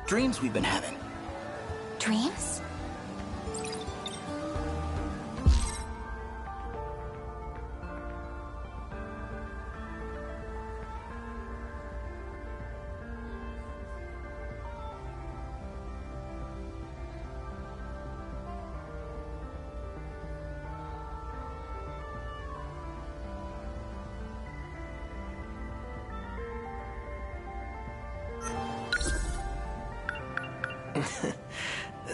dreams we've been having. Dreams?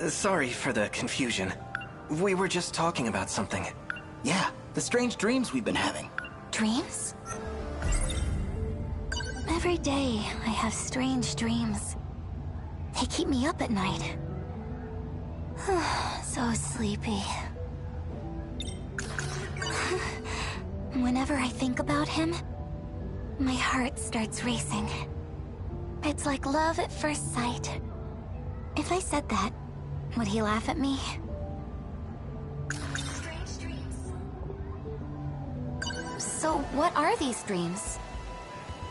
Sorry for the confusion. We were just talking about something. Yeah, the strange dreams we've been having. Dreams? Every day, I have strange dreams. They keep me up at night. So sleepy. Whenever I think about him, my heart starts racing. It's like love at first sight. If I said that, would he laugh at me? Strange dreams. So what are these dreams?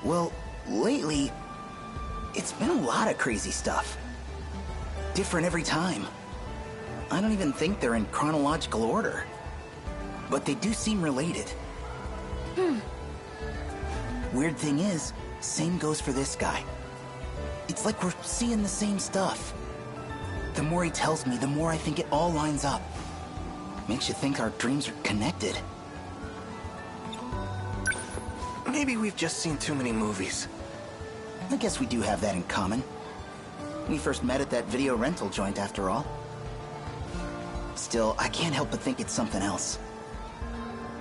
Well, lately, it's been a lot of crazy stuff. Different every time. I don't even think they're in chronological order. But they do seem related. Weird thing is, same goes for this guy. It's like we're seeing the same stuff. The more he tells me, the more I think it all lines up. Makes you think our dreams are connected. Maybe we've just seen too many movies. I guess we do have that in common. We first met at that video rental joint after all. Still, I can't help but think it's something else.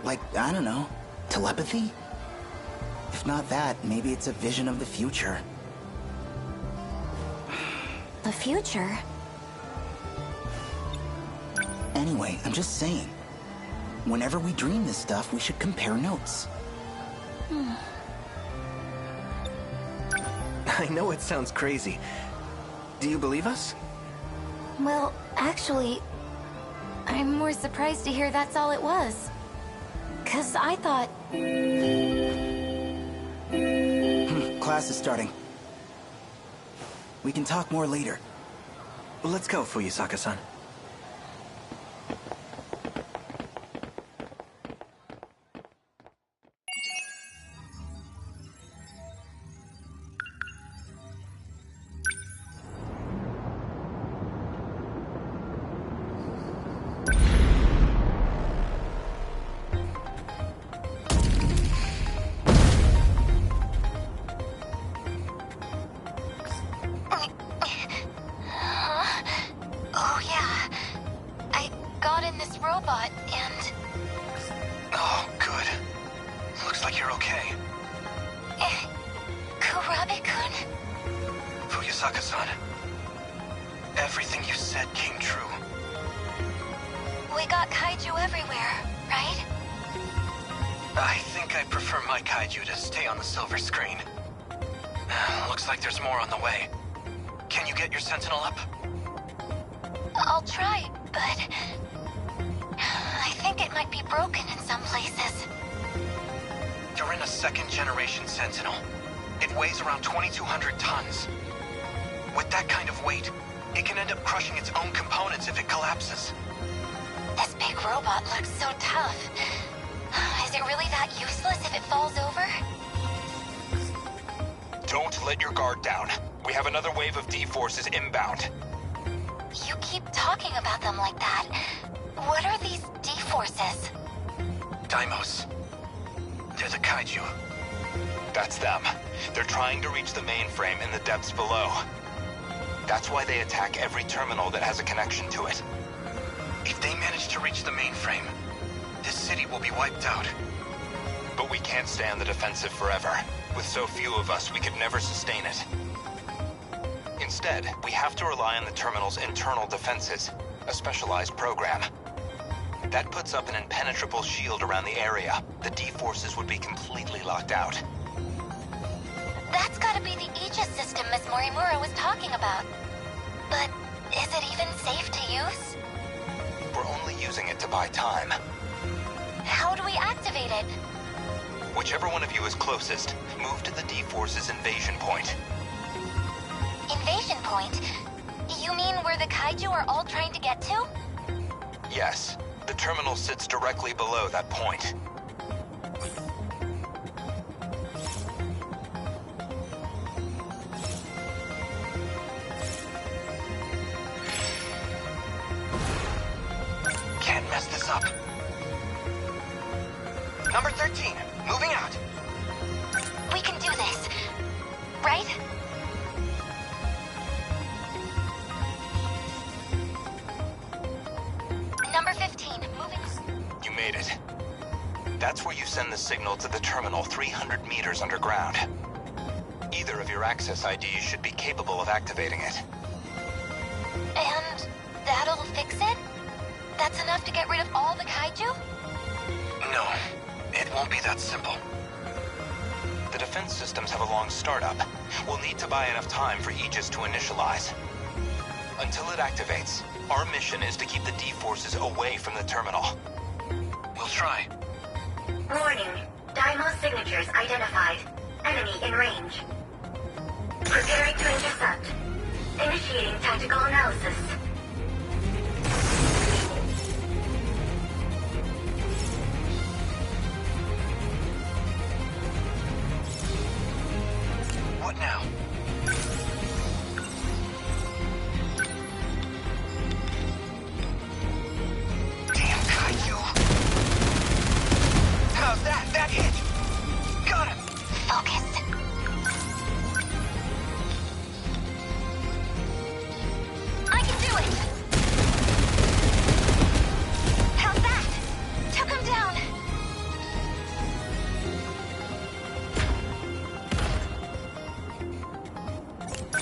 Like, I don't know, telepathy? If not that, maybe it's a vision of the future. The future? Anyway, I'm just saying. Whenever we dream this stuff, we should compare notes. I know it sounds crazy. Do you believe us? Well, actually, I'm more surprised to hear that's all it was. 'Cause I thought... Class is starting. We can talk more later. Let's go, Fuyusaka-san. Oh yeah, I got in this robot and... Oh, good. Looks like you're okay. Kurabe-kun? Fuyusaka-san, everything you said came true. We got kaiju everywhere, right? I think I prefer my kaiju to stay on the silver screen. Looks like there's more on the way. Can you get your sentinel up? I'll try, but... I think it might be broken in some places. You're in a second-generation sentinel. It weighs around 2,200 tons. With that kind of weight, it can end up crushing its own components if it collapses. This big robot looks so tough. Is it really that useless if it falls over? Don't let your guard down. We have another wave of D-forces inbound. You keep talking about them like that. What are these D-forces? Daimos. They're the kaiju. That's them. They're trying to reach the mainframe in the depths below. That's why they attack every terminal that has a connection to it. If they manage to reach the mainframe, this city will be wiped out. But we can't stay on the defensive forever. With so few of us, we could never sustain it. Instead, we have to rely on the terminal's internal defenses, a specialized program. That puts up an impenetrable shield around the area. The D-forces would be completely locked out. That's gotta be the Aegis system Miss Morimura was talking about. But is it even safe to use? We're only using it to buy time. How do we activate it? Whichever one of you is closest, move to the D-forces invasion point. Invasion point. You mean where the kaiju are all trying to get to? Yes. The terminal sits directly below that point. Can't mess this up. Number 13, moving out. We can do this, right? Number 15, moving. You made it. That's where you send the signal to the terminal 300 meters underground. Either of your access IDs should be capable of activating it. And that'll fix it? That's enough to get rid of all the kaiju? No, it won't be that simple. The defense systems have a long startup. We'll need to buy enough time for Aegis to initialize. Until it activates, our mission is to keep the D-forces away from the terminal. We'll try. Warning. Daimo signatures identified. Enemy in range. Preparing to intercept. Initiating tactical analysis. What now? Damn kaiju! How's that? That hit! Got him! Focus. I can do it! How's that? Took him down!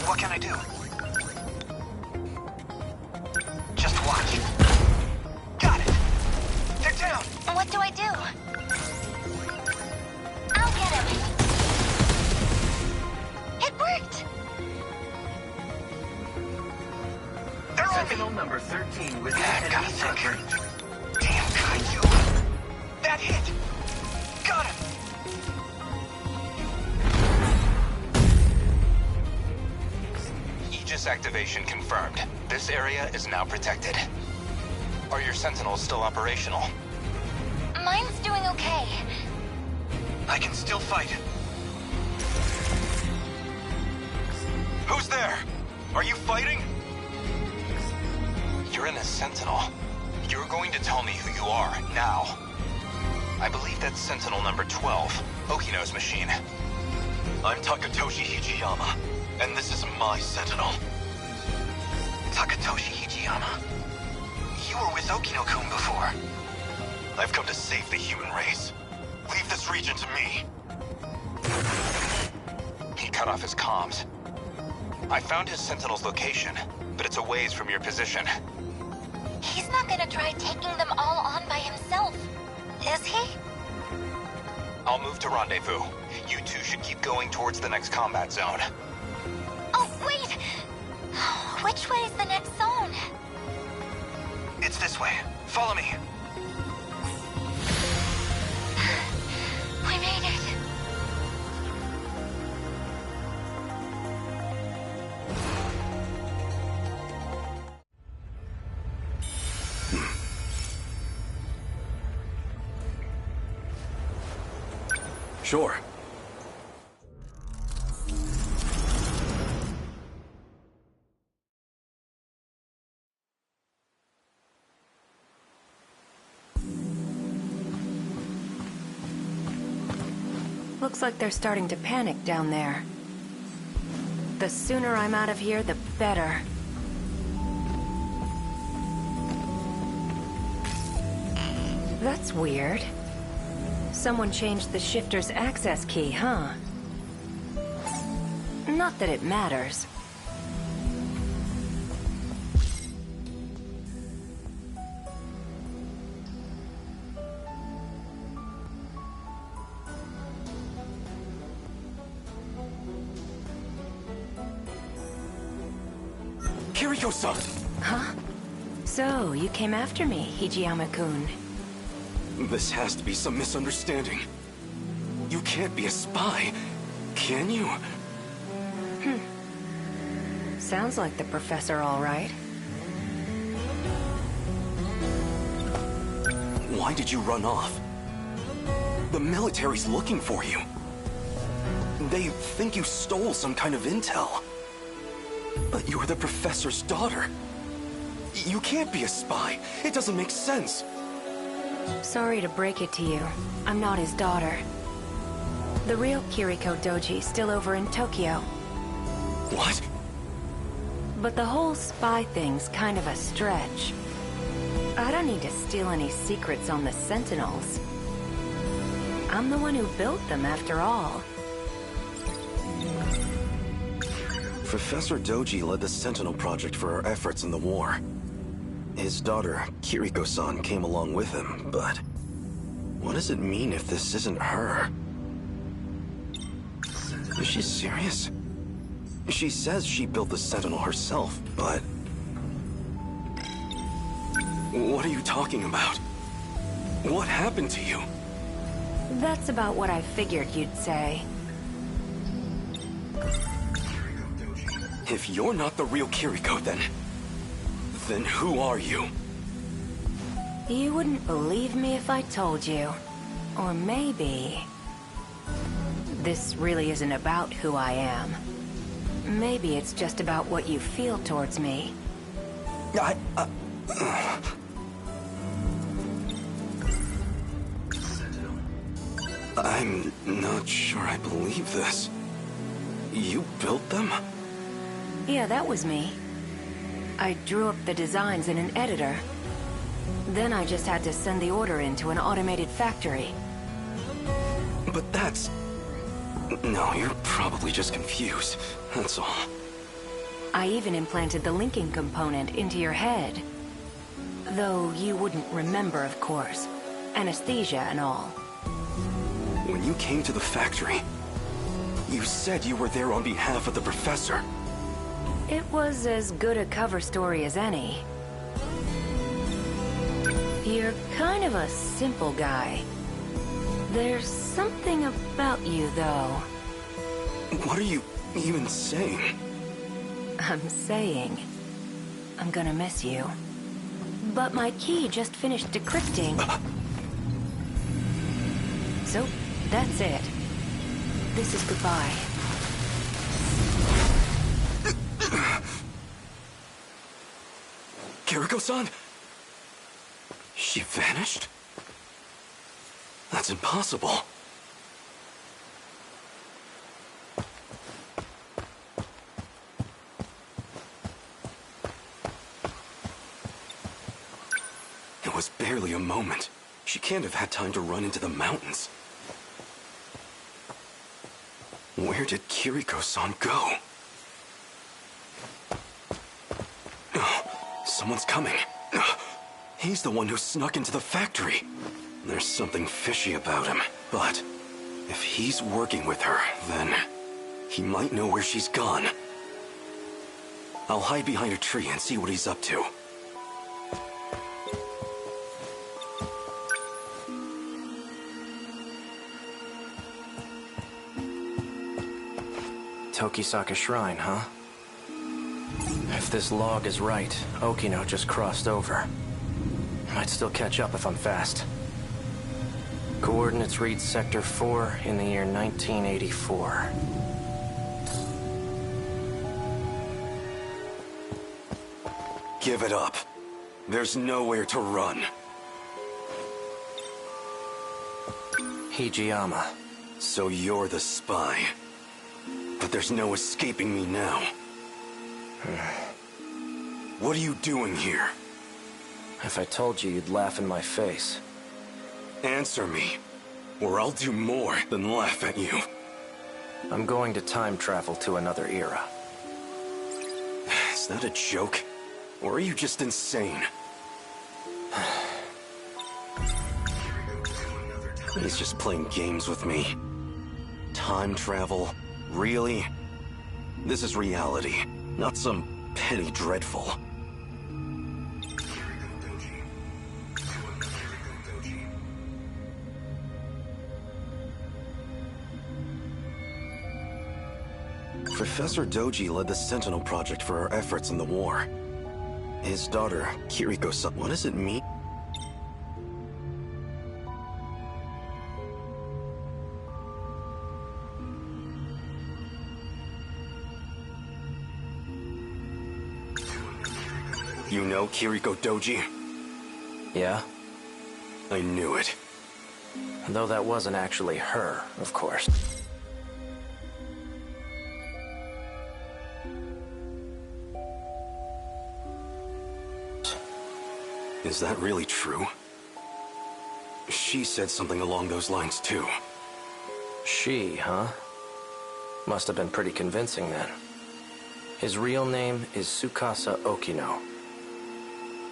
What can I do? Just watch. Got it! They're down! What do I do? I'll get him! It worked! They're on me! Sentinel number 13 with Gotta enemy think. range. Damn kaiju! That hit! Got him! Aegis activation confirmed. This area is now protected. Are your sentinels still operational? Mine's doing okay. I can still fight. Who's there? Are you fighting? You're in a sentinel. You're going to tell me who you are, now. I believe that's sentinel number 12, Okino's machine. I'm Takatoshi Hijiyama, and this is my sentinel. Takatoshi Hijiyama. You were with Okino-kun before. I've come to save the human race. Leave this region to me. He cut off his comms. I found his sentinel's location, but it's a ways from your position. He's not gonna try taking them all on by himself, is he? I'll move to rendezvous. You two should keep going towards the next combat zone. Oh, wait! Which way is the next zone? It's this way. Follow me. We made it. Sure. Looks like they're starting to panic down there. The sooner I'm out of here, the better. That's weird. Someone changed the shifter's access key, huh? Not that it matters. Kiriko-san! Huh? So, you came after me, Hijiyama-kun. This has to be some misunderstanding. You can't be a spy, can you? Sounds like the professor, all right. Why did you run off? The military's looking for you. They think you stole some kind of intel. But you're the professor's daughter. You can't be a spy. It doesn't make sense. Sorry to break it to you. I'm not his daughter. The real Kiriko Doji's still over in Tokyo. What? But the whole spy thing's kind of a stretch. I don't need to steal any secrets on the Sentinels. I'm the one who built them, after all. Professor Doji led the Sentinel project for our efforts in the war. His daughter, Kiriko-san, came along with him, but... what does it mean if this isn't her? Is she serious? She says she built the Sentinel herself, but... what are you talking about? What happened to you? That's about what I figured you'd say. If you're not the real Kiriko, then who are you? You wouldn't believe me if I told you. Or maybe... this really isn't about who I am. Maybe it's just about what you feel towards me. I'm not sure I believe this. You built them? Yeah, that was me. I drew up the designs in an editor. Then I just had to send the order into an automated factory. But that's... no, you're probably just confused. That's all. I even implanted the linking component into your head. Though you wouldn't remember, of course. Anesthesia and all. When you came to the factory, you said you were there on behalf of the professor. It was as good a cover story as any. You're kind of a simple guy. There's something about you, though. What are you even saying? I'm saying... I'm gonna miss you. But my key just finished decrypting. So, that's it. This is goodbye. Kiriko-san? She vanished? That's impossible. It was barely a moment. She can't have had time to run into the mountains. Where did Kiriko-san go? Someone's coming. He's the one who snuck into the factory. There's something fishy about him, but if he's working with her, then he might know where she's gone. I'll hide behind a tree and see what he's up to. Tokisaka Shrine, huh? If this log is right, Okino just crossed over. Might still catch up if I'm fast. Coordinates read Sector 4 in the year 1984. Give it up. There's nowhere to run. Hijiyama. So you're the spy. But there's no escaping me now. What are you doing here? If I told you, you'd laugh in my face. Answer me, or I'll do more than laugh at you. I'm going to time travel to another era. Is that a joke? Or are you just insane? He's just playing games with me. Time travel? Really? This is reality, not some petty dreadful. Professor Doji led the Sentinel Project for our efforts in the war. His daughter, Kiriko-san, what does it mean? You know Kiriko Doji? Yeah? I knew it. Though that wasn't actually her, of course. Is that really true? She said something along those lines too. She, huh? Must have been pretty convincing then. His real name is Tsukasa Okino.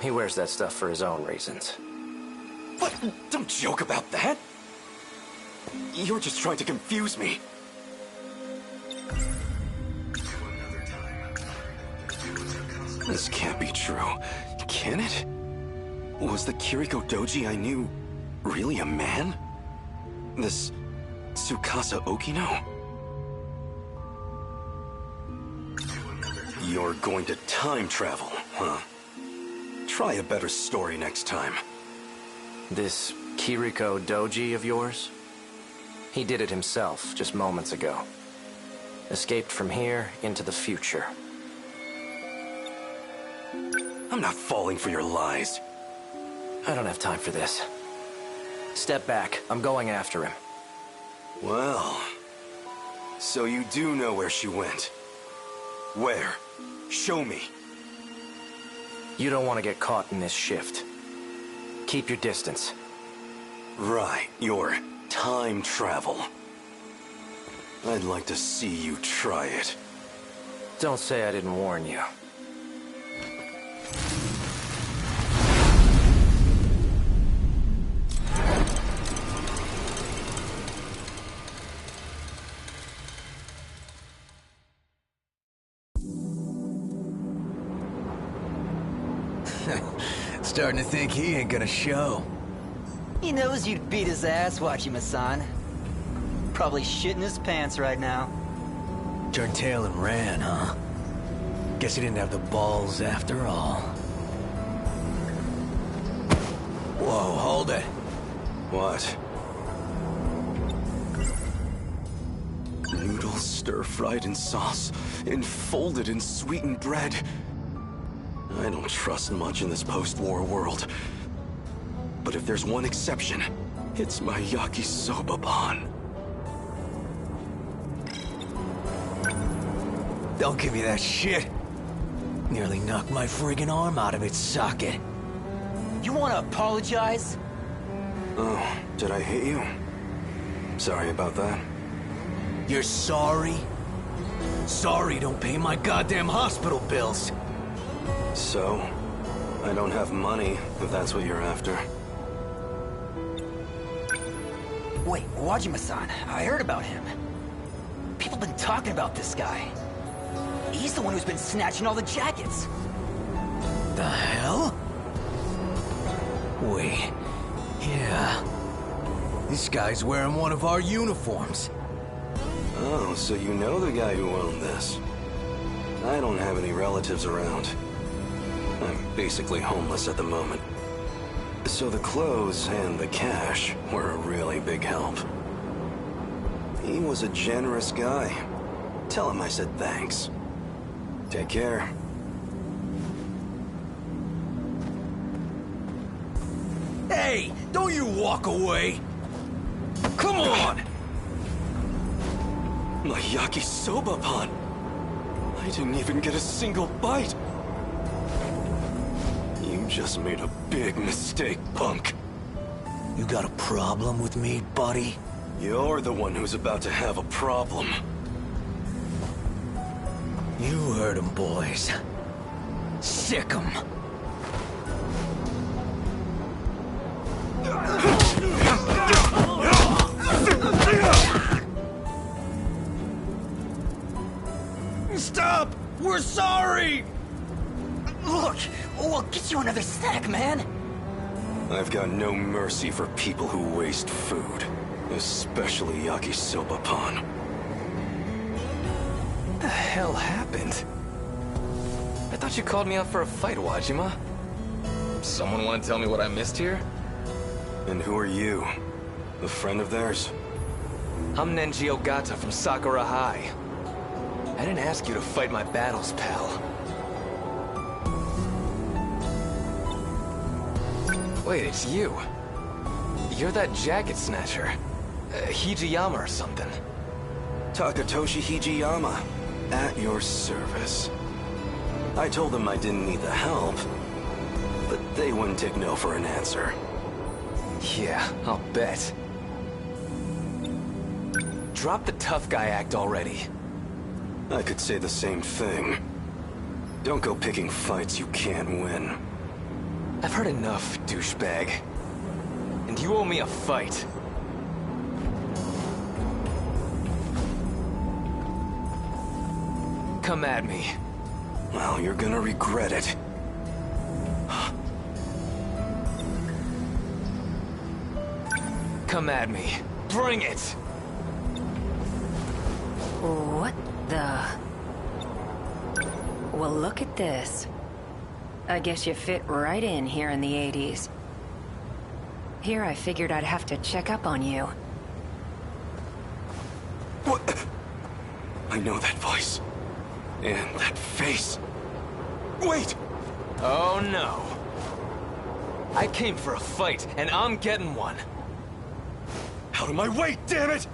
He wears that stuff for his own reasons. What? Don't joke about that! You're just trying to confuse me. This can't be true. Can it? Was the Kiriko Doji I knew really a man? This Tsukasa Okino? You're going to time travel, huh? Try a better story next time. This Kiriko Doji of yours? He did it himself just moments ago. Escaped from here into the future. I'm not falling for your lies. I don't have time for this. Step back. I'm going after him. Well, so you do know where she went. Where? Show me. You don't want to get caught in this shift. Keep your distance. Right, your time travel. I'd like to see you try it. Don't say I didn't warn you. Starting to think he ain't gonna show. He knows you'd beat his ass, Wachima-san. Probably shitting his pants right now. Turned tail and ran, huh? Guess he didn't have the balls after all. Whoa, hold it. What? Noodles stir-fried in sauce, enfolded in sweetened bread. I don't trust much in this post-war world. But if there's one exception, it's my yakisoba-pan. Don't give me that shit. Nearly knocked my friggin' arm out of its socket. You wanna apologize? Oh, did I hit you? Sorry about that. You're sorry? Sorry don't pay my goddamn hospital bills. So, I don't have money, if that's what you're after. Wait, Wajima-san, I heard about him. People been talking about this guy. He's the one who's been snatching all the jackets. The hell? Wait, yeah. This guy's wearing one of our uniforms. Oh, so you know the guy who owned this. I don't have any relatives around. I'm basically homeless at the moment. So the clothes and the cash were a really big help. He was a generous guy. Tell him I said thanks. Take care. Hey, don't you walk away! Come on! My yakisoba-pan! I didn't even get a single bite! You just made a big mistake, punk. You got a problem with me, buddy? You're the one who's about to have a problem. You heard him, boys. Sick 'em. Stop! We're sorry! Look, we'll get you another snack, man. I've got no mercy for people who waste food. Especially yakisoba-pan. hell happened? I thought you called me out for a fight, Wajima. Someone want to tell me what I missed here? And who are you? A friend of theirs? I'm Nenji Ogata from Sakura High. I didn't ask you to fight my battles, pal. Wait, it's you. You're that jacket snatcher. Hijiyama or something. Takatoshi Hijiyama. At your service. I told them I didn't need the help, but they wouldn't take no for an answer. Yeah, I'll bet. Drop the tough guy act already. I could say the same thing. Don't go picking fights you can't win. I've heard enough, douchebag. And you owe me a fight. Come at me. Well, you're gonna regret it. Come at me. Bring it! What the... Well, look at this. I guess you fit right in here in the 80s. Here I figured I'd have to check up on you. What? I know that voice. And that face. Wait! Oh no. I came for a fight, and I'm getting one. Out of my way, damn it!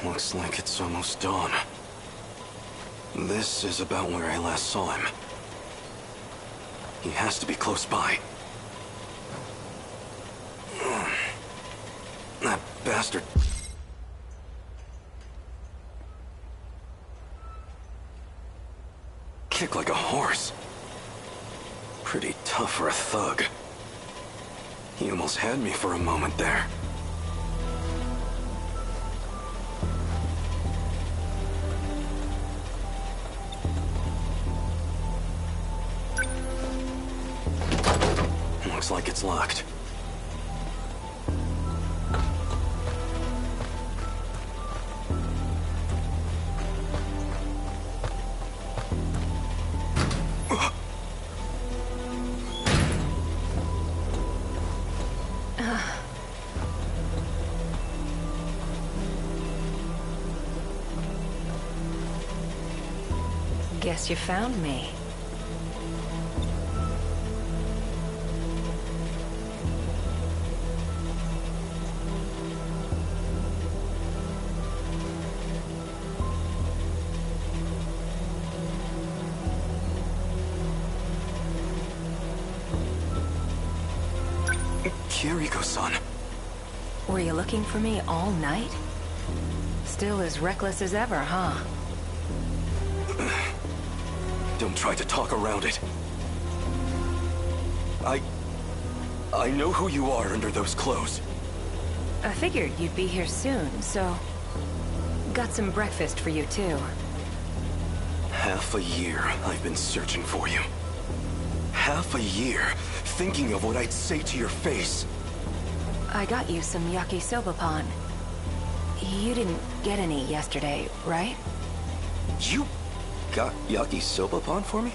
Looks like it's almost dawn. This is about where I last saw him. He has to be close by. That bastard. Kick like a horse. Pretty tough for a thug. He almost had me for a moment there. Looks like it's locked. Guess you found me. Kiriko-san. Were you looking for me all night? Still as reckless as ever, huh? Don't try to talk around it. I know who you are under those clothes. I figured you'd be here soon, so... Got some breakfast for you, too. Half a year I've been searching for you. Half a year thinking of what I'd say to your face. I got you some yakisoba pan. You didn't get any yesterday, right? You got yakisoba pan for me?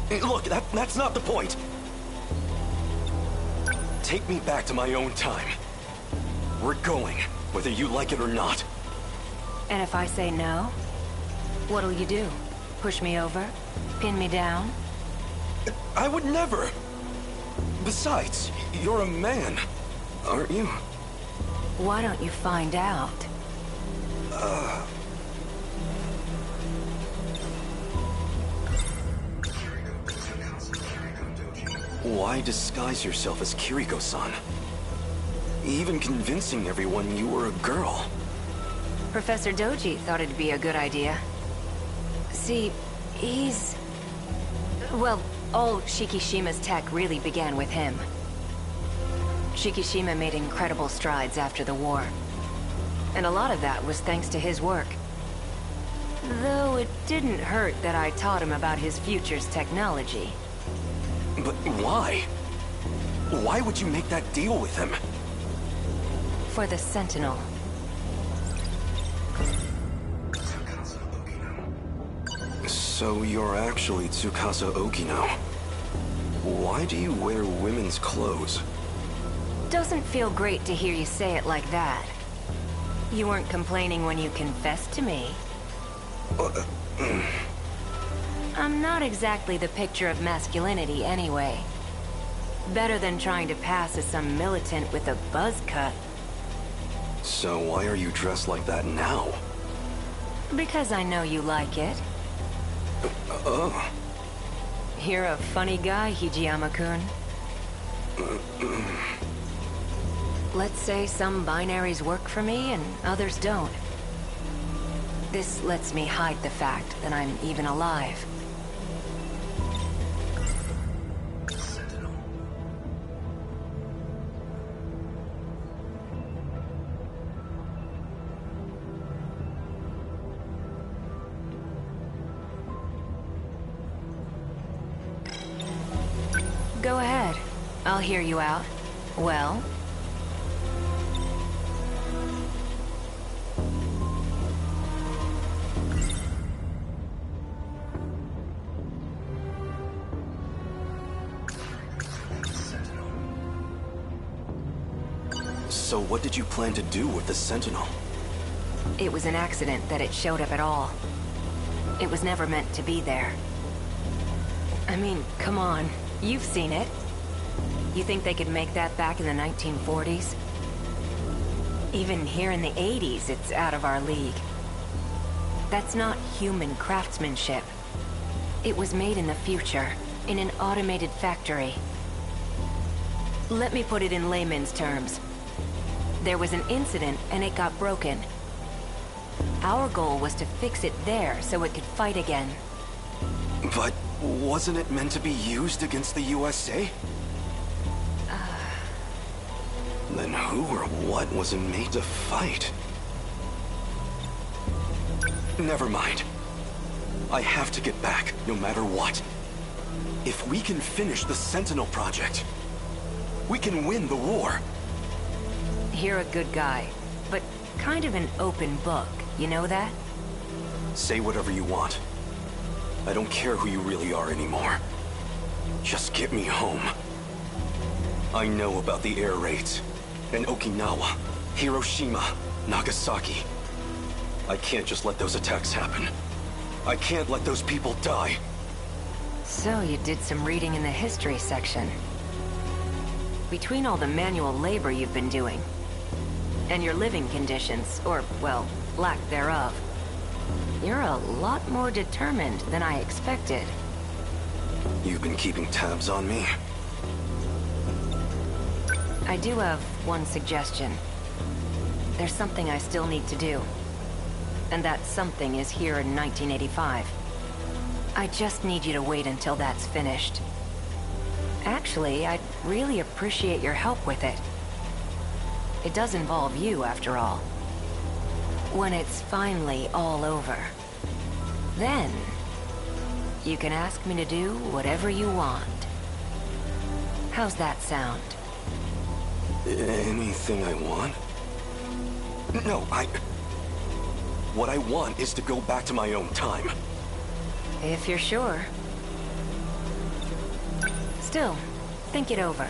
Hey, look, that's not the point. Take me back to my own time. We're going, whether you like it or not. And if I say no, what'll you do? Push me over? Pin me down? I would never. Besides, you're a man, aren't you? Why don't you find out? Why disguise yourself as Kiriko-san? Even convincing everyone you were a girl. Professor Doji thought it'd be a good idea. See, he's... Well, all Shikishima's tech really began with him. Shikishima made incredible strides after the war. And a lot of that was thanks to his work. Though it didn't hurt that I taught him about his future's technology. But why? Why would you make that deal with him? For the Sentinel. So you're actually Tsukasa Okino. Why do you wear women's clothes? Doesn't feel great to hear you say it like that. You weren't complaining when you confessed to me. I'm not exactly the picture of masculinity anyway. Better than trying to pass as some militant with a buzz cut. So why are you dressed like that now? Because I know you like it. You're a funny guy, Hijiyama-kun. Let's say some binaries work for me and others don't. This lets me hide the fact that I'm even alive. Go ahead. I'll hear you out. Well? So what did you plan to do with the Sentinel? It was an accident that it showed up at all. It was never meant to be there. I mean, come on. You've seen it. You think they could make that back in the 1940s? Even here in the 80s, it's out of our league. That's not human craftsmanship. It was made in the future, in an automated factory. Let me put it in layman's terms. There was an incident and it got broken. Our goal was to fix it there so it could fight again. But wasn't it meant to be used against the USA? Then who or what was it made to fight? Never mind. I have to get back, no matter what. If we can finish the Sentinel project, we can win the war. You're a good guy, but kind of an open book, you know that? Say whatever you want. I don't care who you really are anymore. Just get me home. I know about the air raids. And Okinawa, Hiroshima, Nagasaki. I can't just let those attacks happen. I can't let those people die. So you did some reading in the history section. Between all the manual labor you've been doing, and your living conditions, or, well, lack thereof, you're a lot more determined than I expected. You've been keeping tabs on me? I do have one suggestion. There's something I still need to do. And that something is here in 1985. I just need you to wait until that's finished. Actually, I'd really appreciate your help with it. It does involve you, after all. When it's finally all over, then you can ask me to do whatever you want. How's that sound? Anything I want? No, what I want is to go back to my own time. If you're sure. Still, think it over.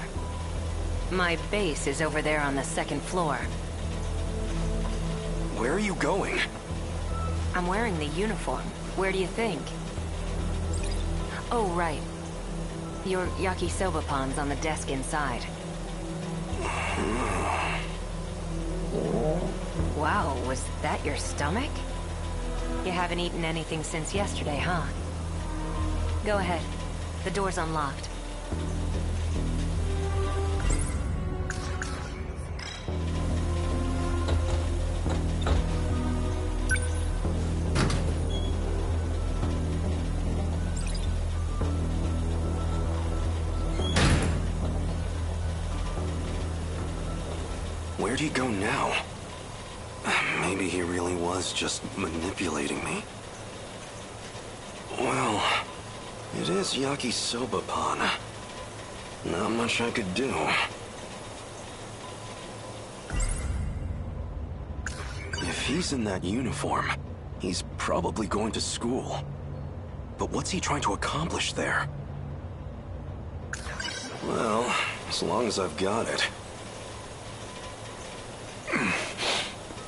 My base is over there on the second floor. Where are you going? I'm wearing the uniform. Where do you think? Oh, right. Your yakisoba pan's on the desk inside. Wow, was that your stomach? You haven't eaten anything since yesterday, huh? Go ahead. The door's unlocked. Where'd he go now? Maybe he really was just manipulating me. Well, it is yakisoba pan. Not much I could do. If he's in that uniform, he's probably going to school. But what's he trying to accomplish there? Well, as long as I've got it.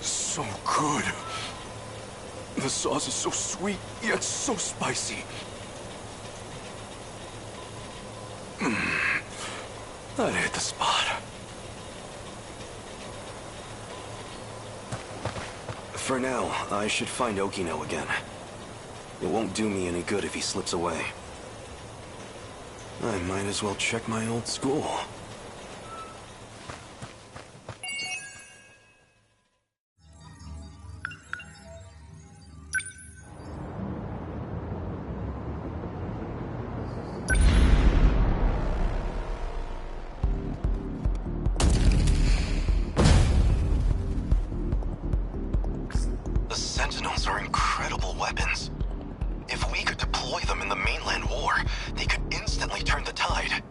So good. The sauce is so sweet, yet so spicy. That hit the spot. For now, I should find Okino again. It won't do me any good if he slips away. I might as well check my old school. The Sentinels are incredible weapons. If we could deploy them in the mainland war, they could instantly turn the tide.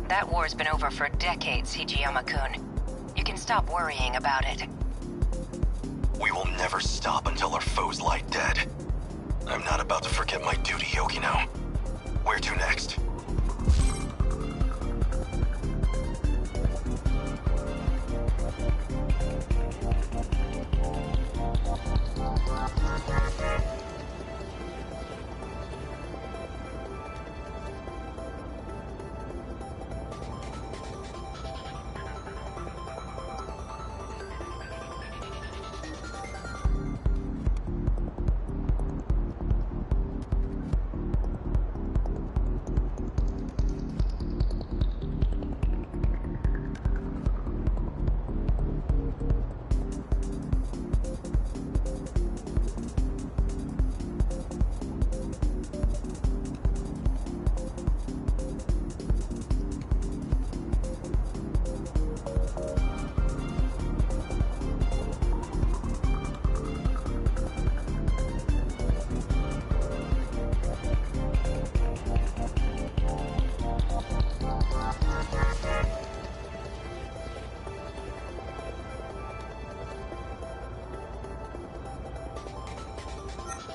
That war's been over for decades, Hijiyama-kun. You can stop worrying about it. We will never stop until our foes lie dead. I'm not about to forget my duty, Okino. Where to next?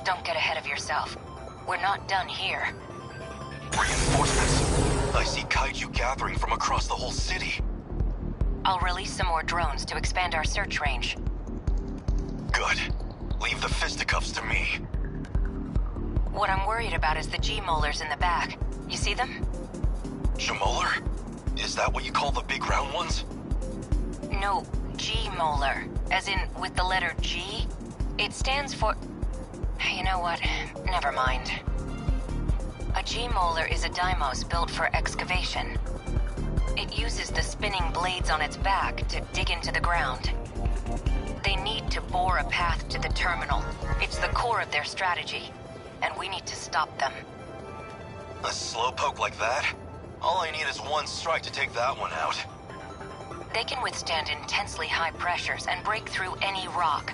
Don't get ahead of yourself. We're not done here. Reinforcements. I see kaiju gathering from across the whole city. I'll release some more drones to expand our search range. Good. Leave the fisticuffs to me. What I'm worried about is the G-molars in the back. You see them? G-molar? Is that what you call the big round ones? No, G-molar. As in, with the letter G? It stands for... You know what? Never mind. A G-molar is a Deimos built for excavation. It uses the spinning blades on its back to dig into the ground. They need to bore a path to the terminal. It's the core of their strategy, and we need to stop them. A slowpoke like that? All I need is one strike to take that one out. They can withstand intensely high pressures and break through any rock.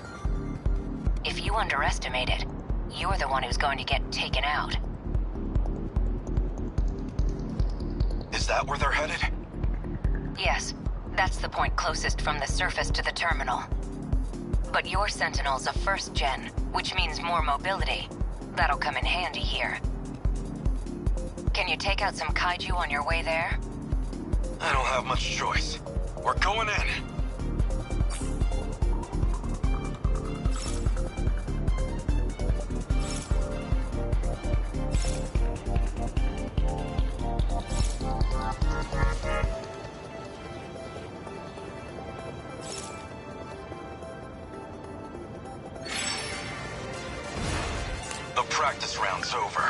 If you underestimate it, you're the one who's going to get taken out. Is that where they're headed? Yes, that's the point closest from the surface to the terminal. But your Sentinel's a first gen, which means more mobility. That'll come in handy here. Can you take out some kaiju on your way there? I don't have much choice. We're going in. The practice round's over.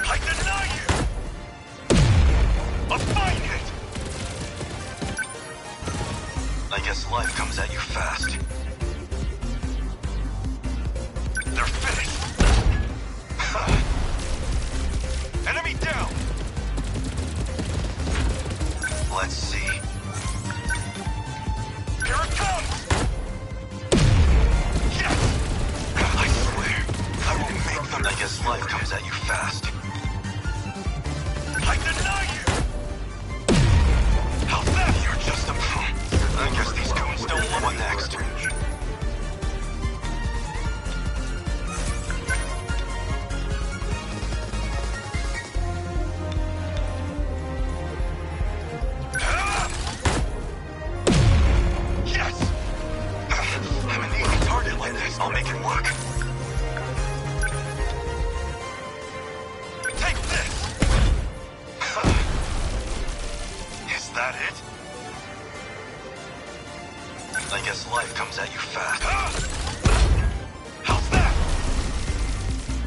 I deny you! A fine hit! I guess life comes at you fast. They're finished! Enemy down! Let's see. Here it comes! Yes! I swear, I will make them. I guess life comes at you fast. that it? I guess life comes at you fast. How's that?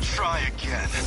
Try again.